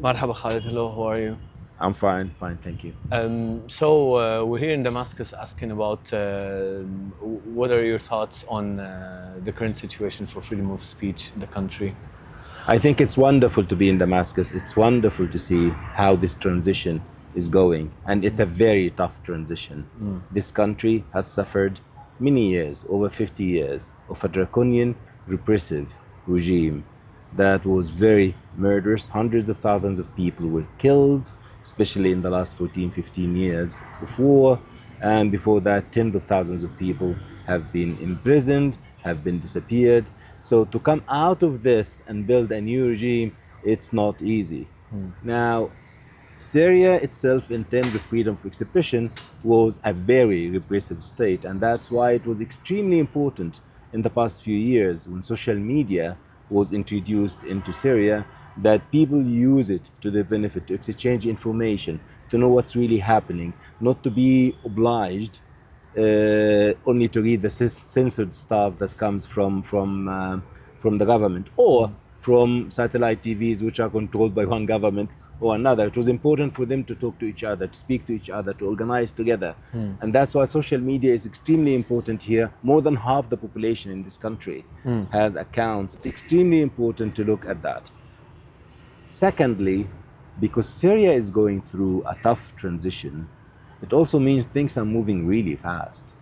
Marhaba Khaled, hello, how are you? I'm fine, thank you. We're here in Damascus asking about what are your thoughts on the current situation for freedom of speech in the country? I think it's wonderful to be in Damascus. It's wonderful to see how this transition is going, and it's a very tough transition. This country has suffered many years, over 50 years, of a draconian, repressive regime that was very murderous. Hundreds of thousands of people were killed, especially in the last 14, 15 years of war. And before that, tens of thousands of people have been imprisoned, have been disappeared. So to come out of this and build a new regime, it's not easy. Now, Syria itself, in terms of freedom of expression, was a very repressive state, and that's why it was extremely important in the past few years when social media was introduced into Syria that people use it to their benefit, to exchange information, to know what's really happening, not to be obliged only to read the censored stuff that comes from the government or from satellite TVs, which are controlled by one government or another. It was important for them to talk to each other, to speak to each other, to organize together. And that's why social media is extremely important here. More than half the population in this country has accounts. It's extremely important to look at that. Secondly, because Syria is going through a tough transition, it also means things are moving really fast.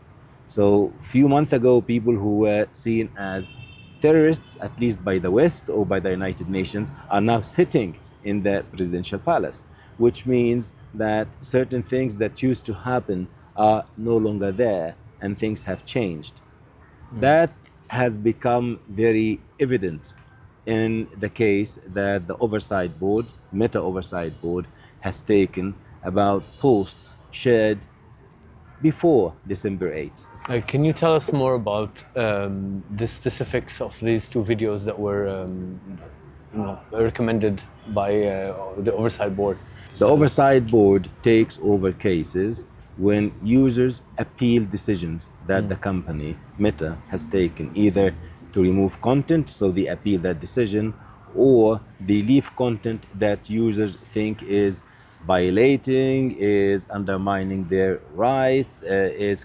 So a few months ago, people who were seen as terrorists, at least by the West or by the United Nations, are now sitting in the presidential palace, which means that certain things that used to happen are no longer there and things have changed. That has become very evident in the case that the Oversight Board, Meta Oversight Board, has taken about posts shared before December 8th. Can you tell us more about the specifics of these two videos that were recommended by the Oversight Board? The Oversight Board takes over cases when users appeal decisions that the company, Meta, has taken, either to remove content, so they appeal that decision, or they leave content that users think is violating, is undermining their rights, is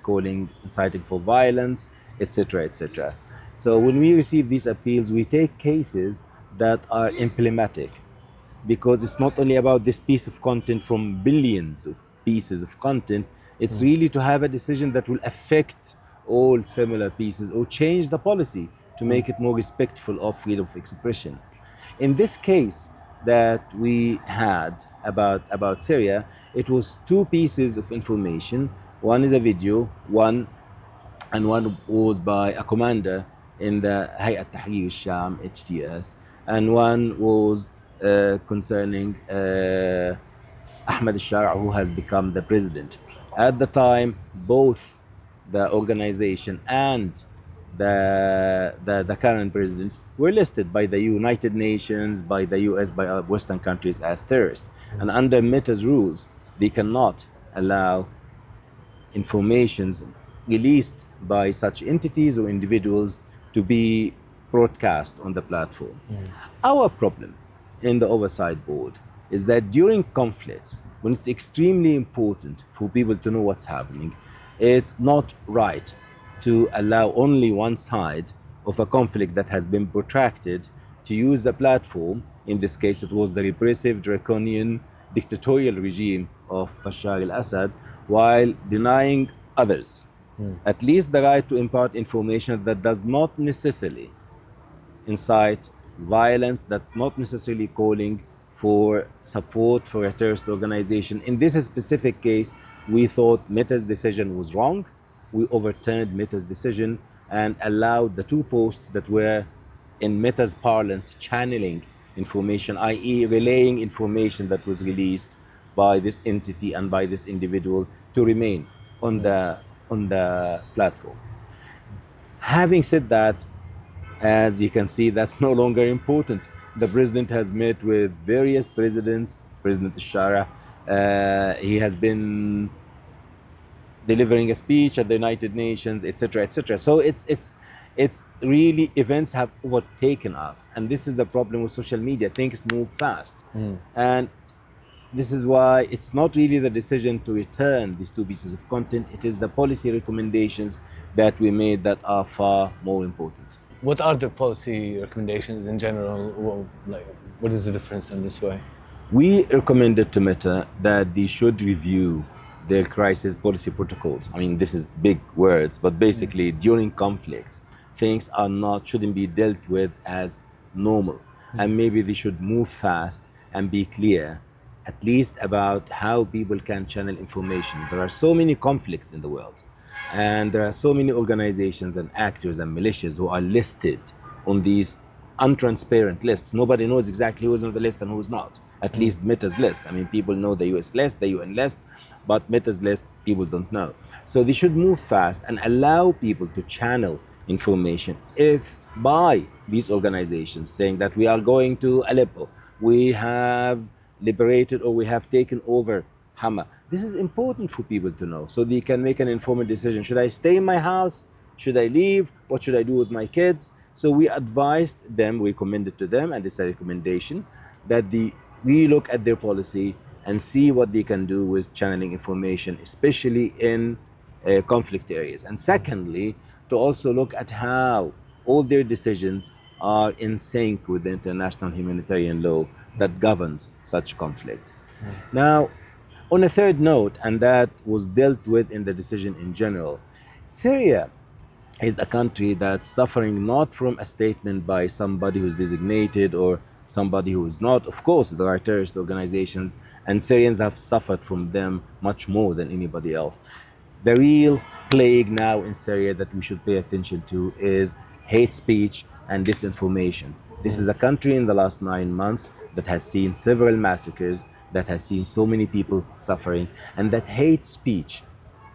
inciting for violence, etc., etc. So when we receive these appeals, we take cases that are emblematic, because it's not only about this piece of content from billions of pieces of content. It's really to have a decision that will affect all similar pieces or change the policy to make it more respectful of freedom of expression. In this case that we had about Syria, it was two pieces of information. One is a video, one was by a commander in the Hayat Tahrir al-Sham, HTS, and one was concerning Ahmed al-Shara, who has become the president. At the time, both the organization and the current president were listed by the United Nations, by the US, by other Western countries as terrorists. And under Meta's rules, they cannot allow informations released by such entities or individuals to be broadcast on the platform. Our problem in the Oversight Board is that during conflicts, when it's extremely important for people to know what's happening, it's not right to allow only one side of a conflict that has been protracted to use the platform. In this case, it was the repressive, draconian, dictatorial regime of Bashar al-Assad, while denying others at least the right to impart information that does not necessarily incite violence, that not necessarily calling for support for a terrorist organization. In this specific case, we thought Meta's decision was wrong. We overturned Meta's decision and allowed the two posts that were, in Meta's parlance, channeling information, i.e. relaying information that was released by this entity and by this individual, to remain on the platform. Having said that, as you can see, that's no longer important. The president has met with various presidents, President al-Shara. He has been delivering a speech at the United Nations, etc., etc. So It's really events have overtaken us, and this is a problem with social media. Things move fast, and this is why it's not really the decision to return these two pieces of content. It is the policy recommendations that we made that are far more important. What are the policy recommendations in general? Like, what is the difference in this way? We recommended to Meta that they should review their crisis policy protocols. I mean, this is big words, but basically during conflicts, things are not, shouldn't be dealt with as normal. And maybe they should move fast and be clear, at least about how people can channel information. There are so many conflicts in the world, and there are so many organizations and actors and militias who are listed on these untransparent lists. Nobody knows exactly who's on the list and who's not. At least Meta's list. I mean, people know the US list, the UN list, but Meta's list, people don't know. So they should move fast and allow people to channel information if by these organizations saying that we are going to Aleppo, we have liberated or we have taken over Hama. This is important for people to know so they can make an informed decision. Should I stay in my house? Should I leave? What should I do with my kids? So we advised them, we recommended to them, and this is a recommendation, that they relook at their policy and see what they can do with channeling information, especially in conflict areas. And secondly, to also look at how all their decisions are in sync with the international humanitarian law that governs such conflicts. Now, on a third note, and that was dealt with in the decision in general, Syria is a country that's suffering not from a statement by somebody who's designated or somebody who is not. Of course, there are terrorist organizations, and Syrians have suffered from them much more than anybody else. The real plague now in Syria that we should pay attention to is hate speech and disinformation. This is a country in the last 9 months that has seen several massacres, that has seen so many people suffering, and that hate speech,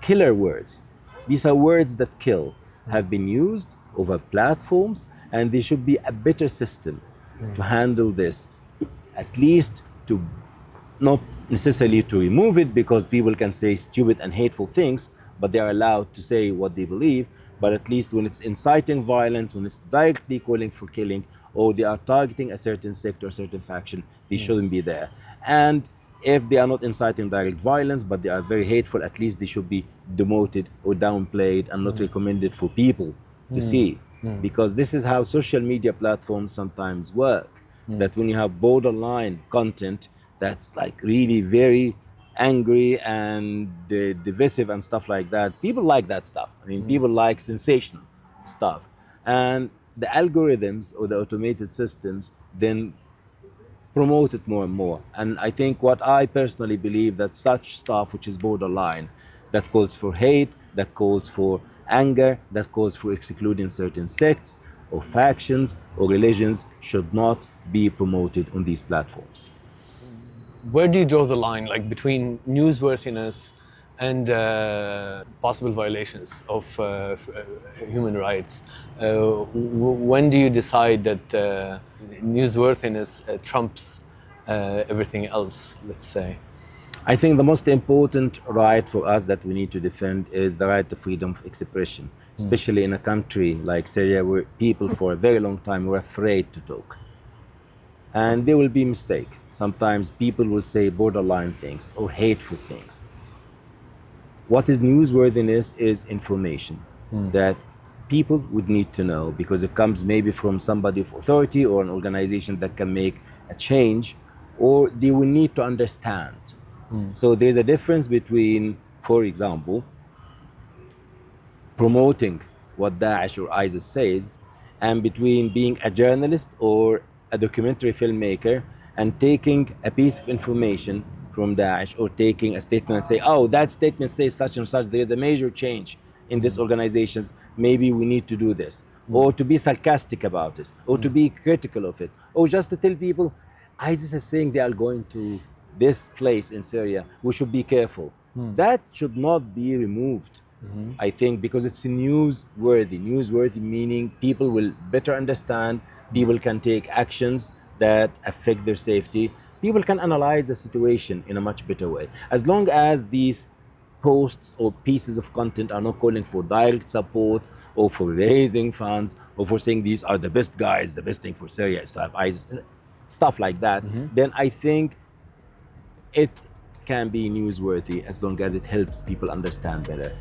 killer words, these are words that kill, have been used over platforms, and there should be a better system to handle this, at least to not necessarily to remove it, because people can say stupid and hateful things, but they are allowed to say what they believe. But at least when it's inciting violence, when it's directly calling for killing, or they are targeting a certain sector, a certain faction, they shouldn't be there. And if they are not inciting direct violence, but they are very hateful, at least they should be demoted or downplayed and not recommended for people to see. Because this is how social media platforms sometimes work. That when you have borderline content that's like really very angry and divisive and stuff like that, people like that stuff. I mean, people like sensational stuff. And the algorithms or the automated systems then promote it more and more. And I think what I personally believe, that such stuff which is borderline, that calls for hate, that calls for anger, that calls for excluding certain sects or factions or religions, should not be promoted on these platforms. Where do you draw the line, like between newsworthiness and possible violations of human rights? When do you decide that newsworthiness trumps everything else, let's say? I think the most important right for us that we need to defend is the right to freedom of expression, especially in a country like Syria, where people for a very long time were afraid to talk. And there will be mistake. Sometimes people will say borderline things or hateful things. What is newsworthiness is information that people would need to know, because it comes maybe from somebody of authority or an organization that can make a change, or they will need to understand. So there's a difference between, for example, promoting what Daesh or ISIS says, and between being a journalist or a documentary filmmaker and taking a piece of information from Daesh or taking a statement and say, oh, that statement says such and such, there's a major change in these organizations, maybe we need to do this. Or to be sarcastic about it, or to be critical of it, or just to tell people, ISIS is saying they are going to this place in Syria, we should be careful. That should not be removed, I think, because it's newsworthy. Newsworthy meaning people will better understand, people can take actions that affect their safety, people can analyze the situation in a much better way. As long as these posts or pieces of content are not calling for direct support or for raising funds, or for saying these are the best guys, the best thing for Syria is to have ISIS, stuff like that, then I think it can be newsworthy as long as it helps people understand better.